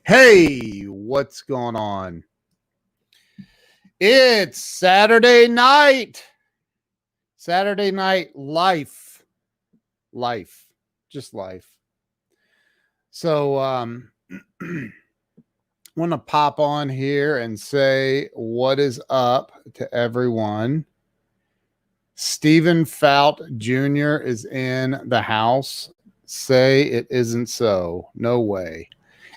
Hey, what's going on? It's Saturday night. Saturday night life. Just life. So, want to pop on here and say what is up to everyone. Stephen Fout Jr. is in the house. Say it isn't so. No way.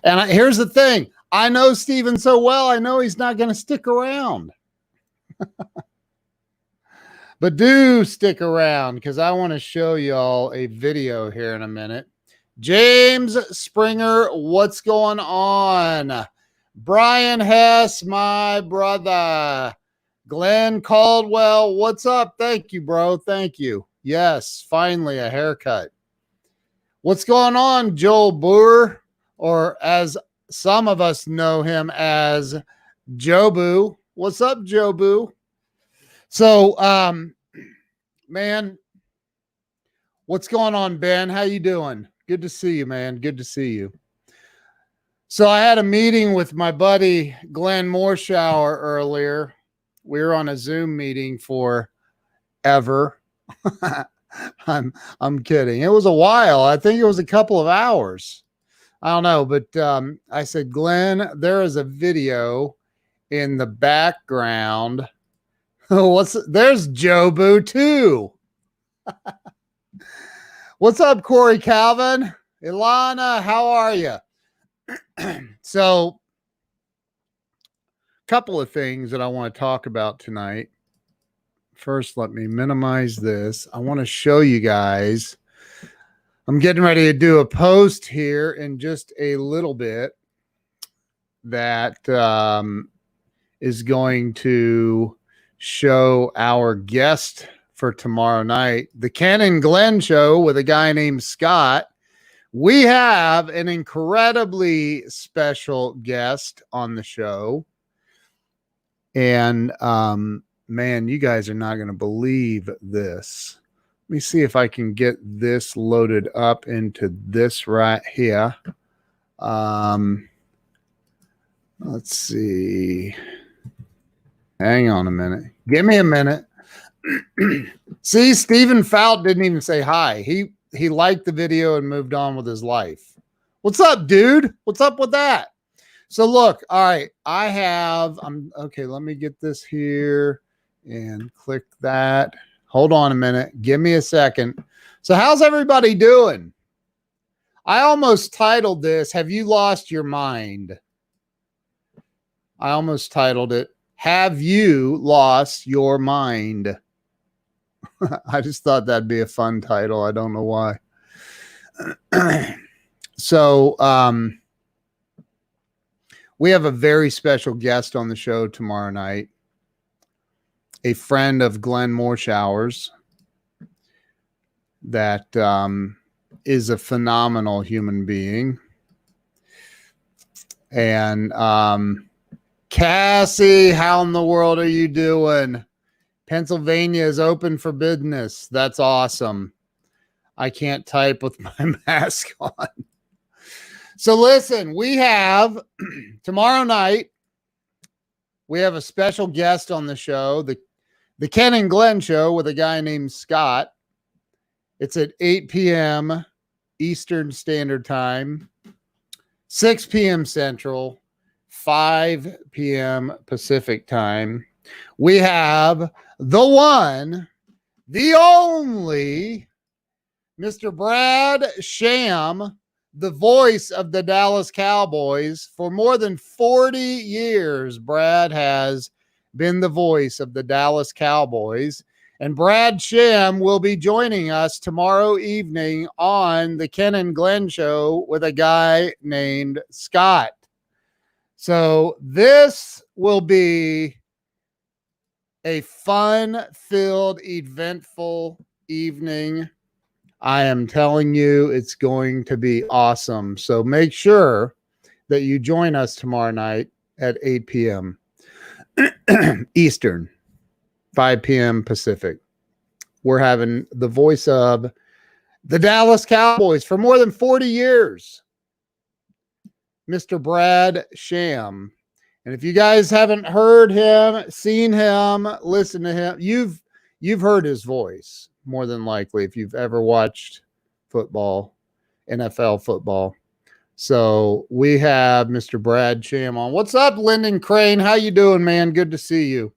And here's the thing. I know Steven so well, I know he's not going to stick around. But do stick around because I want to show y'all a video here in a minute. James Springer, what's going on? Brian Hess, my brother. Glenn Caldwell, what's up? Thank you, bro. Thank you. Yes, finally a haircut. What's going on, Joel Boer? Or as some of us know him as Jobu. What's up, Jobu? So, man, what's going on, Ben? How you doing? Good to see you, man. Good to see you. So I had a meeting with my buddy Glenn Morshower earlier. We were on a Zoom meeting for ever. I'm kidding. It was a while. I think it was a couple of hours. I don't know, but I said, Glenn, there is a video in the background. There's Jobu too. What's up, Corey Calvin? Ilana, how are you? So, a couple of things that I want to talk about tonight. First, let me minimize this. I want to show you guys. I'm getting ready to do a post here in just a little bit that is going to show our guest for tomorrow night, the Ken and Glenn show with a guy named Scott. We have an incredibly special guest on the show. And man, you guys are not going to believe this. Let me see if I can get this loaded up into this right here. Let's see. Hang on a minute. Give me a minute. See, Stephen Fout didn't even say hi. He liked the video and moved on with his life. What's up, dude? What's up with that? So look, all right, okay, let me get this here and click that. Hold on a minute. Give me a second. So how's everybody doing? I almost titled this, Have You Lost Your Mind? I almost titled it, Have You Lost Your Mind? I just thought that'd be a fun title. I don't know why. So, we have a very special guest on the show tomorrow night. A friend of Glenn Morshower's that is a phenomenal human being. And Cassie, how in the world are you doing? Pennsylvania is open for business. That's awesome. I can't type with my mask on. So listen, we have tomorrow night, we have a special guest on the show, the Ken and Glenn show with a guy named Scott. It's at 8 p.m. Eastern Standard Time, 6 p.m. Central, 5 p.m. Pacific Time. We have the one, the only, Mr. Brad Sham, the voice of the Dallas Cowboys. For more than 40 years, Brad has been the voice of the Dallas Cowboys. And Brad Sham will be joining us tomorrow evening on the Ken and Glenn show with a guy named Scott. So this will be a fun-filled, eventful evening. I am telling you, it's going to be awesome. So make sure that you join us tomorrow night at 8 p.m. Eastern, 5 p.m. Pacific. We're having the voice of the Dallas Cowboys for more than 40 years. Mr. Brad Sham. And if you guys haven't heard him, seen him, listened to him, you've heard his voice more than likely if you've ever watched football, NFL football. So we have Mr. Brad Sham on. What's up, Lyndon Crane? How you doing, man? Good to see you.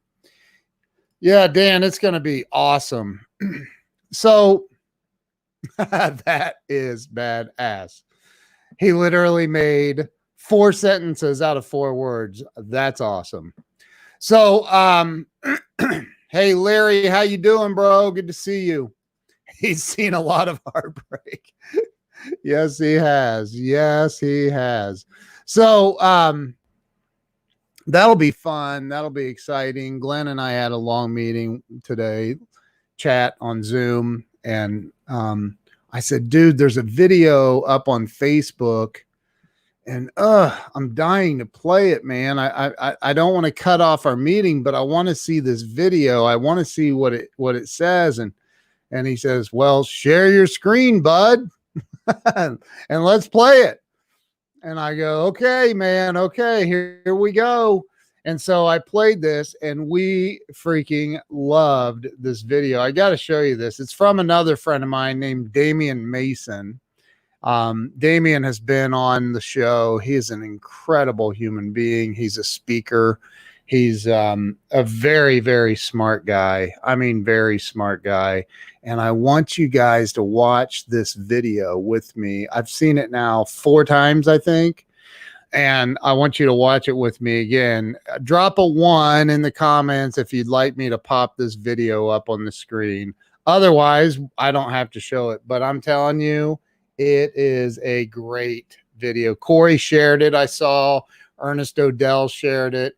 Yeah, Dan, it's going to be awesome. So that is badass. He literally made 4 sentences out of 4 words. That's awesome. So, hey, Larry, how you doing, bro? Good to see you. He's seen a lot of heartbreak. Yes, he has. Yes, he has. So, that'll be fun. That'll be exciting. Glenn and I had a long meeting today, chat on Zoom. And I said, dude, there's a video up on Facebook and I'm dying to play it, man. I don't want to cut off our meeting, but I want to see this video. I want to see what it says. And he says, well, share your screen, bud. And let's play it. And I go, okay, man. Okay, here we go. And so I played this and we freaking loved this video. I got to show you this. It's from another friend of mine named Damian Mason. Damian has been on the show. He is an incredible human being. He's a speaker. He's a very, very smart guy. I mean, very smart guy. And I want you guys to watch this video with me. I've seen it now 4 times, I think. And I want you to watch it with me again. Drop a 1 in the comments if you'd like me to pop this video up on the screen. Otherwise, I don't have to show it. But I'm telling you, it is a great video. Corey shared it. I saw Ernest Odell shared it.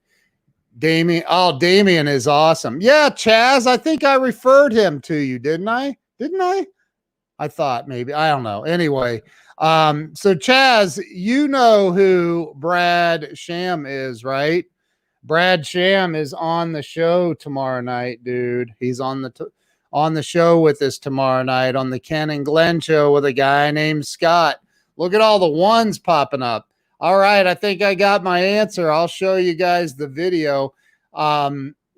Damian is awesome. Yeah, Chaz, I think I referred him to you, didn't I? I thought maybe. I don't know. Anyway, so Chaz, you know who Brad Sham is, right? Brad Sham is on the show tomorrow night, dude. He's on the show with us tomorrow night on the Ken and Glenn show with a guy named Scott. Look at all the 1s popping up. All right, I think I got my answer. I'll show you guys the video.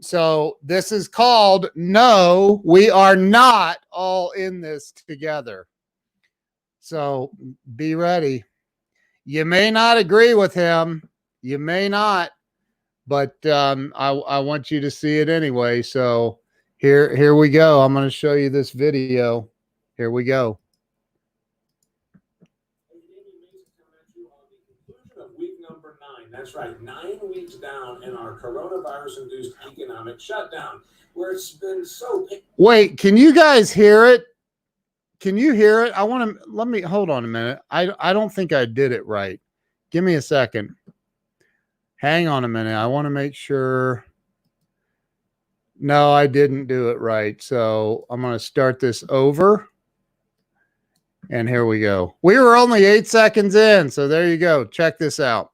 So this is called No, We Are Not All in This Together. So be ready. You may not agree with him. You may not, but I want you to see it anyway. So here we go. I'm going to show you this video. Here we go. That's right, 9 weeks down in our coronavirus-induced economic shutdown, where it's been so... Wait, can you guys hear it? Can you hear it? Hold on a minute. I don't think I did it right. Give me a second. Hang on a minute. I want to make sure. No, I didn't do it right. So I'm going to start this over. And here we go. We were only 8 seconds in. So there you go. Check this out.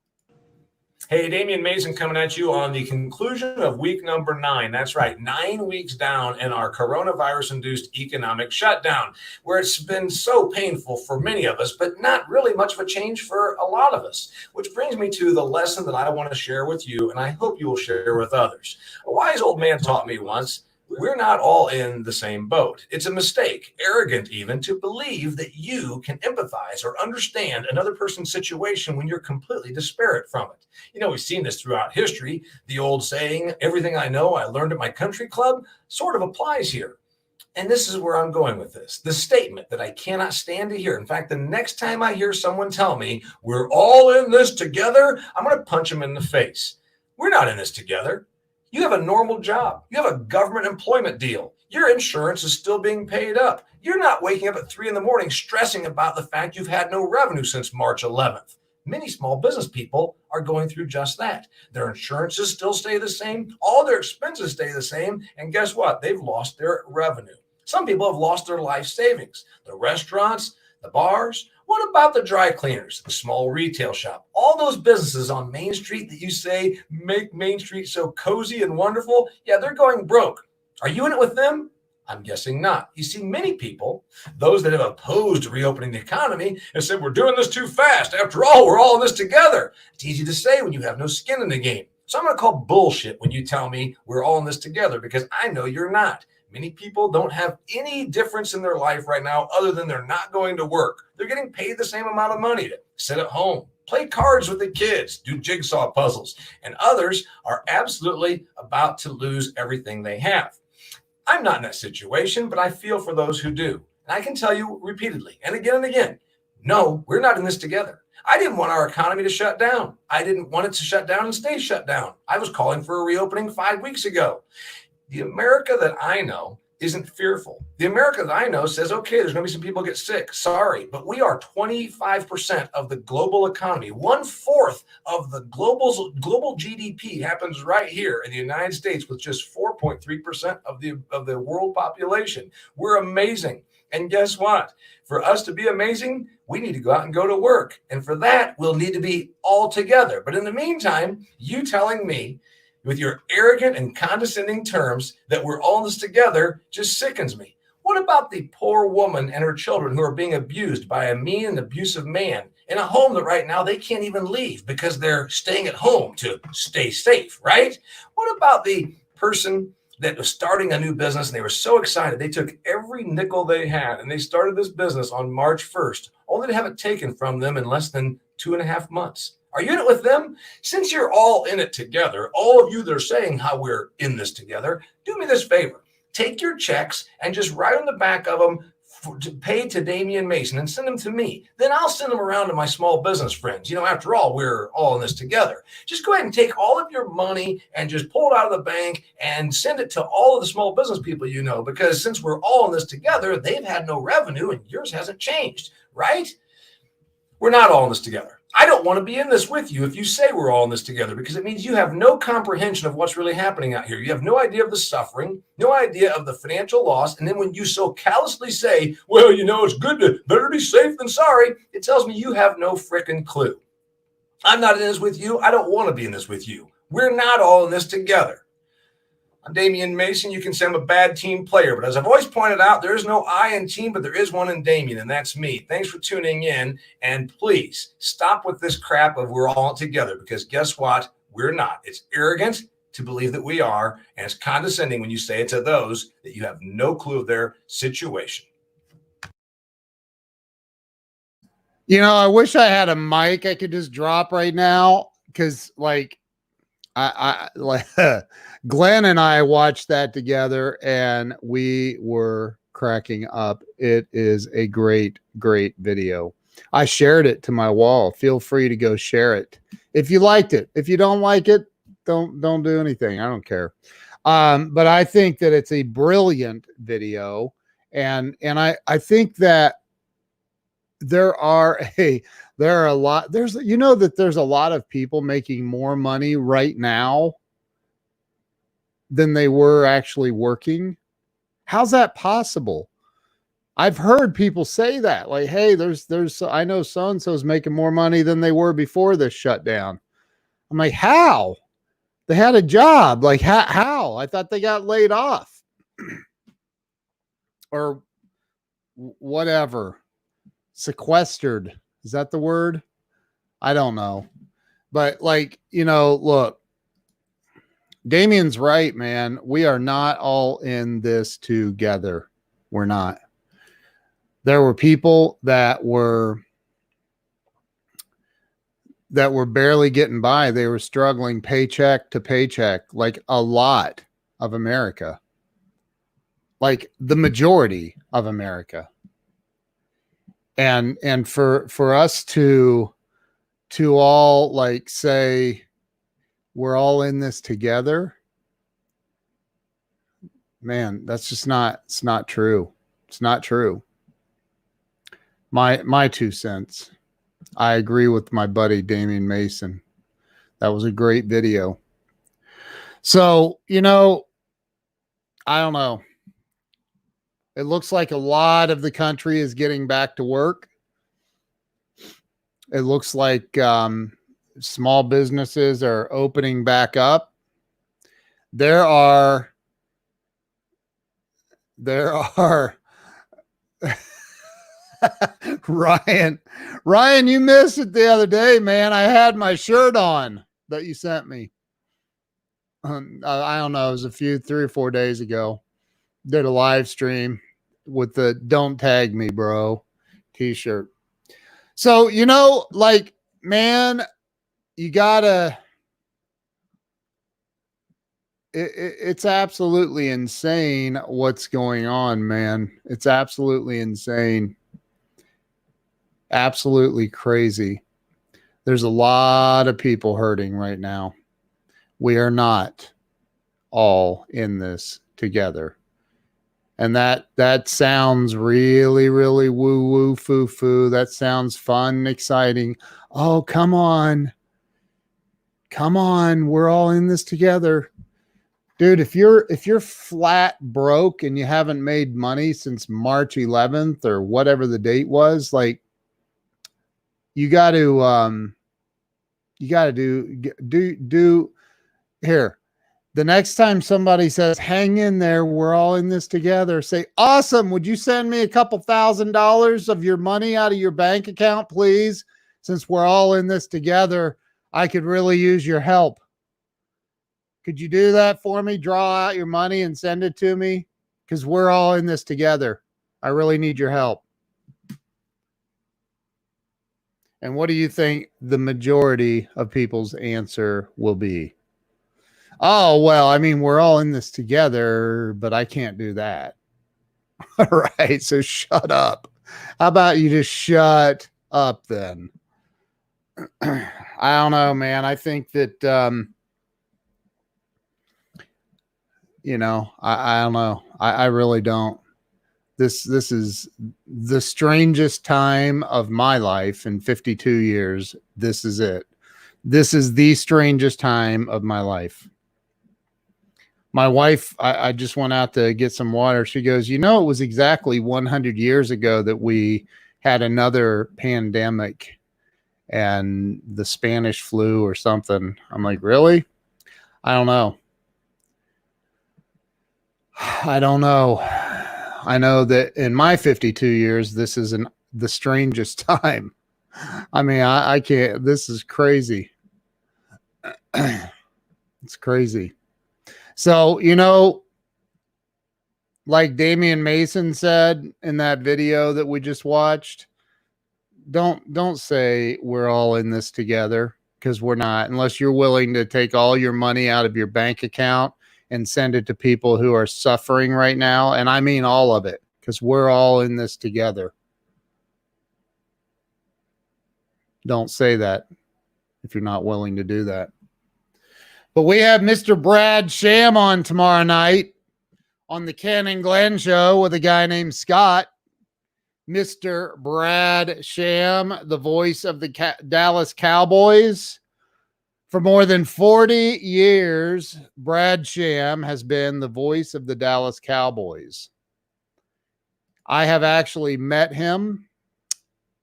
Hey, Damian Mason coming at you on the conclusion of week number 9. That's right, 9 weeks down in our coronavirus-induced economic shutdown, where it's been so painful for many of us, but not really much of a change for a lot of us. Which brings me to the lesson that I want to share with you, and I hope you will share with others. A wise old man taught me once, we're not all in the same boat. It's a mistake, arrogant even, to believe that you can empathize or understand another person's situation when you're completely disparate from it. You know, we've seen this throughout history. The old saying, everything I know I learned at my country club, sort of applies here. And this is where I'm going with this. The statement that I cannot stand to hear. In fact, the next time I hear someone tell me, we're all in this together, I'm going to punch them in the face. We're not in this together. You have a normal job. You have a government employment deal. Your insurance is still being paid up. You're not waking up at 3 in the morning stressing about the fact you've had no revenue since March 11th. Many small business people are going through just that. Their insurances still stay the same. All their expenses stay the same. And guess what? They've lost their revenue. Some people have lost their life savings. The restaurants, the bars. What about the dry cleaners, the small retail shop? All those businesses on Main Street that you say make Main Street so cozy and wonderful, yeah, they're going broke. Are you in it with them? I'm guessing not. You see, many people, those that have opposed reopening the economy, have said, we're doing this too fast. After all, we're all in this together. It's easy to say when you have no skin in the game. So I'm going to call bullshit when you tell me we're all in this together, because I know you're not. Many people don't have any difference in their life right now other than they're not going to work. They're getting paid the same amount of money to sit at home, play cards with the kids, do jigsaw puzzles, and others are absolutely about to lose everything they have. I'm not in that situation, but I feel for those who do. And I can tell you repeatedly and again, no, we're not in this together. I didn't want our economy to shut down. I didn't want it to shut down and stay shut down. I was calling for a reopening 5 weeks ago. The America that I know isn't fearful. The America that I know says, okay, there's going to be some people get sick. Sorry, but we are 25% of the global economy. 1/4 of the global GDP happens right here in the United States, with just 4.3% of the world population. We're amazing. And guess what? For us to be amazing, we need to go out and go to work. And for that, we'll need to be all together. But in the meantime, you telling me with your arrogant and condescending terms that we're all in this together just sickens me. What about the poor woman and her children who are being abused by a mean and abusive man in a home that right now they can't even leave because they're staying at home to stay safe, right? What about the person that was starting a new business and they were so excited they took every nickel they had and they started this business on March 1st, only to have it taken from them in less than 2.5 months? Are you in it with them? Since you're all in it together, all of you that are saying how we're in this together, do me this favor. Take your checks and just write on the back of them to pay to Damian Mason and send them to me. Then I'll send them around to my small business friends. You know, after all, we're all in this together. Just go ahead and take all of your money and just pull it out of the bank and send it to all of the small business people you know, because since we're all in this together, they've had no revenue and yours hasn't changed, right? We're not all in this together. I don't want to be in this with you if you say we're all in this together, because it means you have no comprehension of what's really happening out here. You have no idea of the suffering, no idea of the financial loss. And then when you so callously say, well, you know, it's better be safe than sorry, it tells me you have no freaking clue. I'm not in this with you. I don't want to be in this with you. We're not all in this together. I'm Damian Mason. You can say I'm a bad team player, but as I've always pointed out, there is no I in team, but there is one in Damian, and that's me. Thanks for tuning in, and please stop with this crap of we're all together, because guess what? We're not. It's arrogant to believe that we are, and it's condescending when you say it to those that you have no clue of their situation. You know, I wish I had a mic I could just drop right now, because like Glenn and I watched that together and we were cracking up. It is a great, great video. I shared it to my wall. Feel free to go share it if you liked it. If you don't like it, don't do anything. I don't care. But I think that it's a brilliant video, and I think that there are a lot, there's a lot of people making more money right now than they were actually working. How's that possible? I've heard people say that, like, hey, I know so and so's making more money than they were before this shutdown. I'm like, how? They had a job. Like, how? I thought they got laid off or whatever. Sequestered. Is that the word? I don't know. But like, you know, look, Damian's right, man. We are not all in this together. We're not. There were people that were barely getting by. They were struggling paycheck to paycheck, like a lot of America. Like the majority of America. And for us to all like say we're all in this together, man, that's just it's not true. It's not true. My 2 cents. I agree with my buddy Damian Mason. That was a great video. So, you know, I don't know. It looks like a lot of the country is getting back to work. It looks like small businesses are opening back up. There are there are Ryan, you missed it the other day, man. I had my shirt on that you sent me. I don't know. It was 3 or 4 days ago. Did a live stream with the "Don't Tag Me, Bro" t-shirt. So, like, man, you gotta, it's absolutely insane what's going on, man. It's absolutely insane. Absolutely crazy. There's a lot of people hurting right now. We are not all in this together. And that sounds really, really woo-woo, foo-foo. That sounds fun, exciting. Oh, come on. Come on. We're all in this together. Dude, if you're flat broke and you haven't made money since March 11th or whatever the date was, like, you got to do here. The next time somebody says, "Hang in there, we're all in this together," say, "Awesome. Would you send me a couple $1,000s of your money out of your bank account, please? Since we're all in this together, I could really use your help. Could you do that for me? Draw out your money and send it to me, because we're all in this together. I really need your help." And what do you think the majority of people's answer will be? "Oh, well, I mean, we're all in this together, but I can't do that." All right, so shut up. How about you just shut up then? I don't know, man. I think that, I don't know. I really don't. This is the strangest time of my life in 52 years. This is it. This is the strangest time of my life. My wife, I just went out to get some water. She goes, "It was exactly 100 years ago that we had another pandemic and the Spanish flu or something." I'm like, "Really?" I don't know. I don't know. I know that in my 52 years, this is the strangest time. I mean, I can't, this is crazy. It's crazy. So, like Damian Mason said in that video that we just watched, don't say we're all in this together, because we're not, unless you're willing to take all your money out of your bank account and send it to people who are suffering right now. And I mean all of it, because we're all in this together. Don't say that if you're not willing to do that. But we have Mr. Brad Sham on tomorrow night on the Ken and Glenn show with a guy named Scott. Mr. Brad Sham, the voice of the Dallas Cowboys. For more than 40 years, Brad Sham has been the voice of the Dallas Cowboys. I have actually met him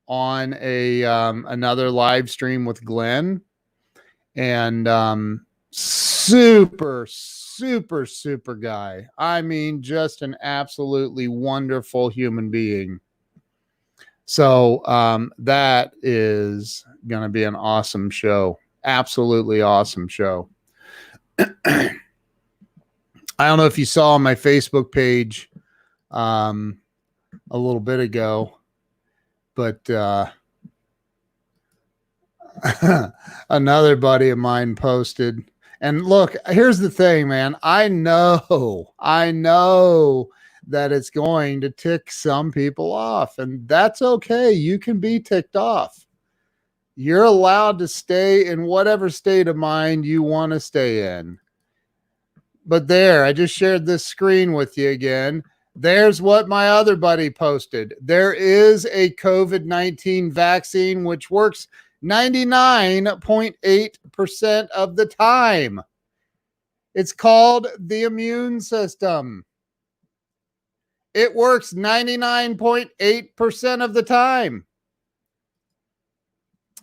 on another live stream with Glenn, and super guy. I mean, just an absolutely wonderful human being. So that is going to be an awesome show. Absolutely awesome show. I don't know if you saw on my Facebook page a little bit ago, but another buddy of mine posted. And look, here's the thing, man. I know that it's going to tick some people off, and that's okay. You can be ticked off. You're allowed to stay in whatever state of mind you want to stay in. But there, I just shared this screen with you again. There's what my other buddy posted. There is a COVID-19 vaccine which works 99.8% of the time. It's called the immune system. It works 99.8% of the time.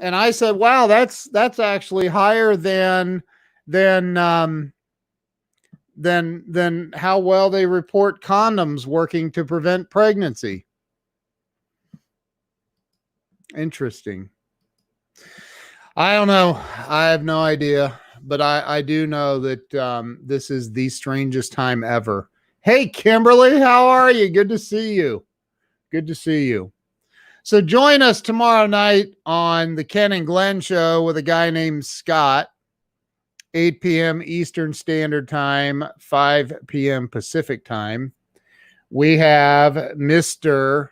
And I said, wow, that's actually higher than than how well they report condoms working to prevent pregnancy. Interesting. I don't know. I have no idea, but I do know that this is the strangest time ever. Hey, Kimberly, how are you? Good to see you. Good to see you. So join us tomorrow night on the Ken and Glenn show with a guy named Scott, 8 p.m. Eastern Standard Time, 5 p.m. Pacific Time. We have Mr.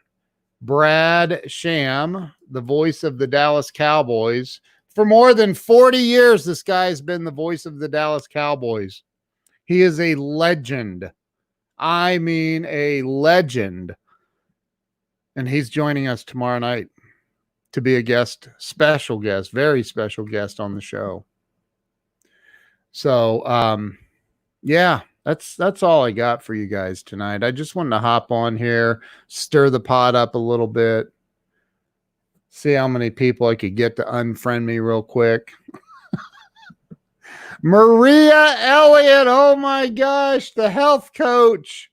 Brad Sham, the voice of the Dallas Cowboys. For more than 40 years, this guy has been the voice of the Dallas Cowboys. He is a legend. I mean, a legend. And he's joining us tomorrow night to be a guest, special guest, very special guest on the show. So, yeah, that's all I got for you guys tonight. I just wanted to hop on here, stir the pot up a little bit, see how many people I could get to unfriend me real quick. Maria Elliott, oh my gosh, the health coach.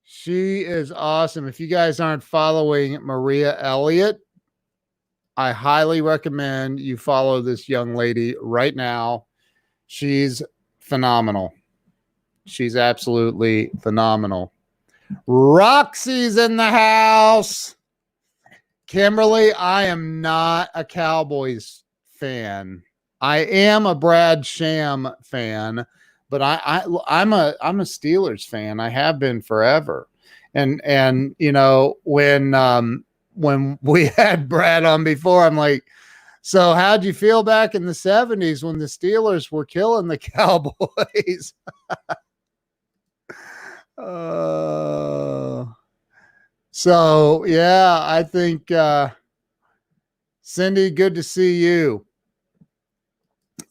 She is awesome. If you guys aren't following Maria Elliott, I highly recommend you follow this young lady right now. She's phenomenal. She's absolutely phenomenal. Roxy's in the house. Kimberly, I am not a Cowboys fan. I am a Brad Sham fan, but I'm a Steelers fan. I have been forever. And you know, when we had Brad on before, I'm like, so how'd you feel back in the 70s when the Steelers were killing the Cowboys? So yeah, I think Cindy, good to see you.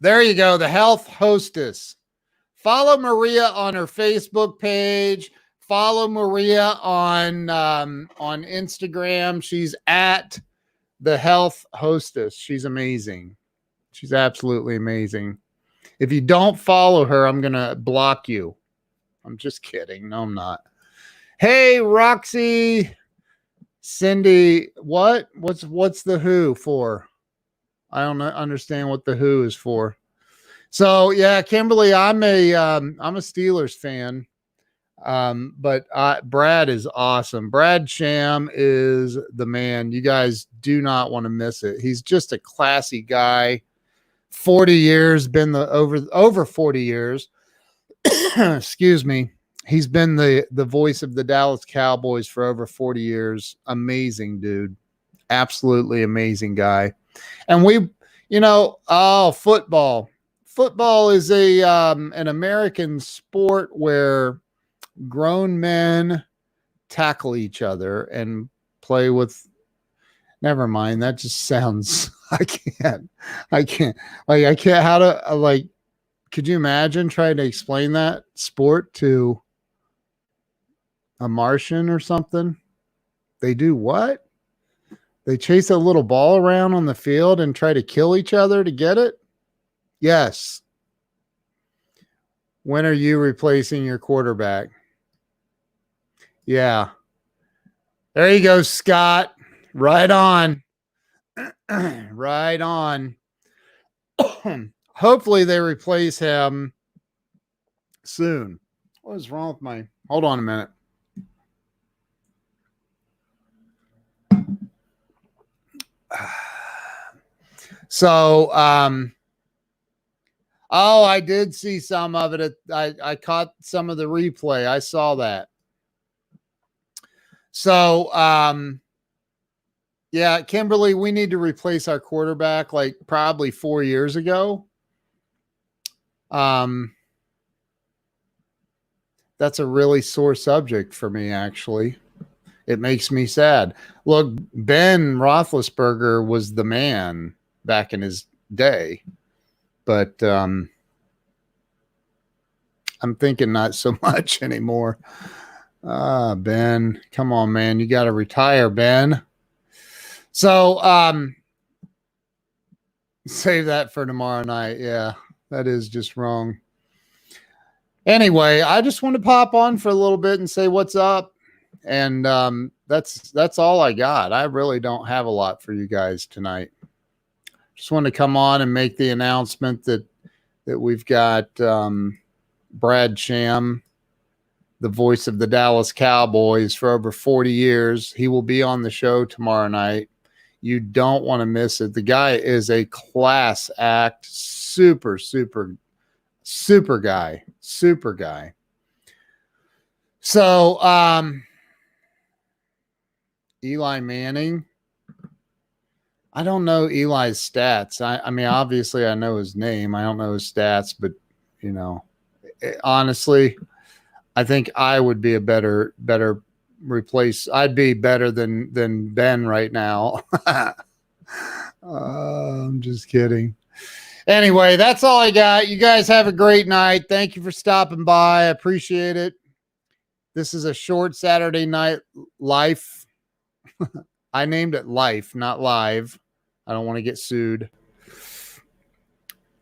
There you go, the health hostess. Follow Maria on her Facebook page. Follow Maria on Instagram. She's at the health hostess. She's amazing. She's absolutely amazing. If you don't follow her, I'm gonna block you. I'm just kidding. No, I'm not. Hey, Roxy, Cindy, what's the who for? I don't understand what the who is for. So yeah, Kimberly, I'm a Steelers fan. But Brad is awesome. Brad Sham is the man. You guys do not want to miss it. He's just a classy guy. 40 years, been the over 40 years. Excuse me. He's been the voice of the Dallas Cowboys for over 40 years. Amazing dude. Absolutely amazing guy. And we, football. Football is an American sport where grown men tackle each other and play with. Never mind. That just sounds. I can't. How to could you imagine trying to explain that sport to a Martian or something? They do what? They chase a little ball around on the field and try to kill each other to get it? Yes. When are you replacing your quarterback? Yeah. There you go, Scott. Right on. Right on. Hopefully they replace him soon. What is wrong with my... Hold on a minute. So, I did see some of it. I caught some of the replay. I saw that. So, yeah, Kimberly, we need to replace our quarterback like probably 4 years ago. That's a really sore subject for me, actually. It makes me sad. Look, Ben Roethlisberger was the man back in his day, but I'm thinking not so much anymore. Ben, come on, man. You got to retire, Ben. So, save that for tomorrow night. Yeah, that is just wrong. Anyway, I just want to pop on for a little bit and say what's up. And that's all I got. I really don't have a lot for you guys tonight. Just want to come on and make the announcement that we've got Brad Sham, the voice of the Dallas Cowboys for over 40 years. He will be on the show tomorrow night. You don't want to miss it. The guy is a class act, super guy. So, Eli Manning. I don't know Eli's stats. I mean, obviously I know his name. I don't know his stats, but honestly, I think I would be a better replace. I'd be better than Ben right now. I'm just kidding. Anyway, that's all I got. You guys have a great night. Thank you for stopping by. I appreciate it. This is a short Saturday night life. I named it Life, not Live. I don't want to get sued.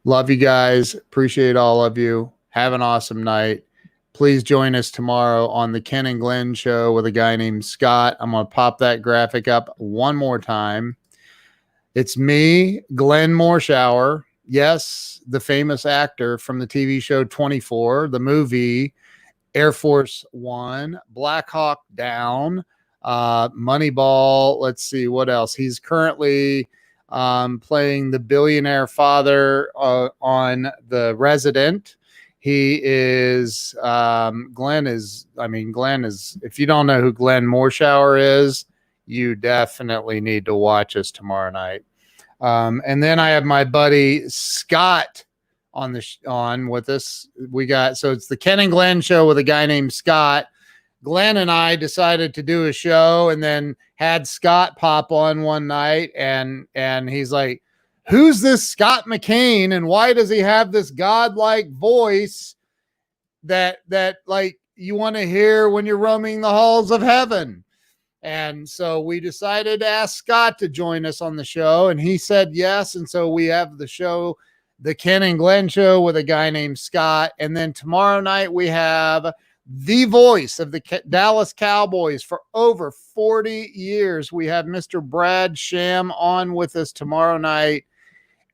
Love you guys. Appreciate all of you. Have an awesome night. Please join us tomorrow on the Ken and Glenn show with a guy named Scott. I'm going to pop that graphic up one more time. It's me, Glenn Morshower. Yes, the famous actor from the TV show 24, the movie Air Force One, Black Hawk Down, Moneyball. Let's see what else. He's currently playing the billionaire father on The Resident. He is Glenn is, if you don't know who Glenn Morshower is, you definitely need to watch us tomorrow night. And then I have my buddy Scott on with us. So it's the Ken and Glenn show with a guy named Scott. Glenn and I decided to do a show and then had Scott pop on one night and he's like, who's this Scott McCain and why does he have this godlike voice that like you want to hear when you're roaming the halls of heaven? And so we decided to ask Scott to join us on the show and he said yes. And so we have the show, the Ken and Glenn show with a guy named Scott. And then tomorrow night we have the voice of the Dallas Cowboys for over 40 years. We have Mr. Brad Sham on with us tomorrow night.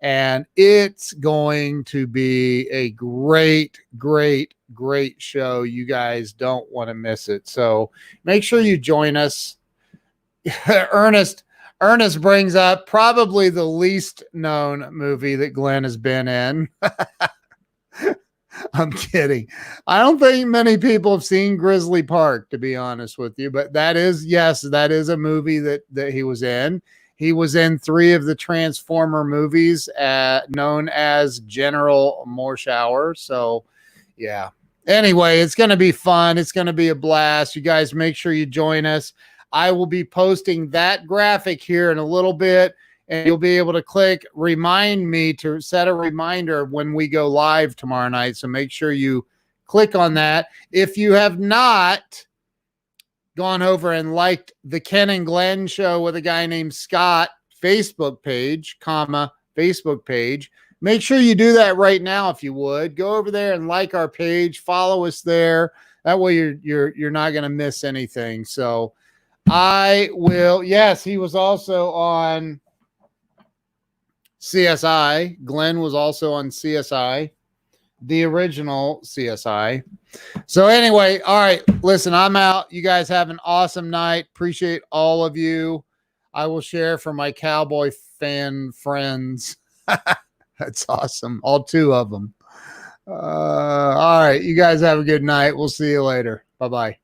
And it's going to be a great show. You guys don't want to miss it. So make sure you join us. Ernest brings up probably the least known movie that Glenn has been in. I'm kidding. I don't think many people have seen Grizzly Park, to be honest with you, but that is a movie that he was in. He was in 3 of the Transformer movies known as General Morshower. So, yeah. Anyway, it's going to be fun. It's going to be a blast. You guys make sure you join us. I will be posting that graphic here in a little bit, and you'll be able to click remind me to set a reminder when we go live tomorrow night. So make sure you click on that. If you have not gone over and liked the Ken and Glenn show with a guy named Scott Facebook page, make sure you do that right now. If you would go over there and like our page, follow us there. That way you're not going to miss anything. So I will. Yes, he was also on CSI. Glenn was also on CSI, the original CSI. So anyway, all right, listen, I'm out. You guys have an awesome night. Appreciate all of you. I will share for my Cowboy fan friends. That's awesome. All 2 of them. All right, you guys have a good night. We'll see you later. Bye-bye.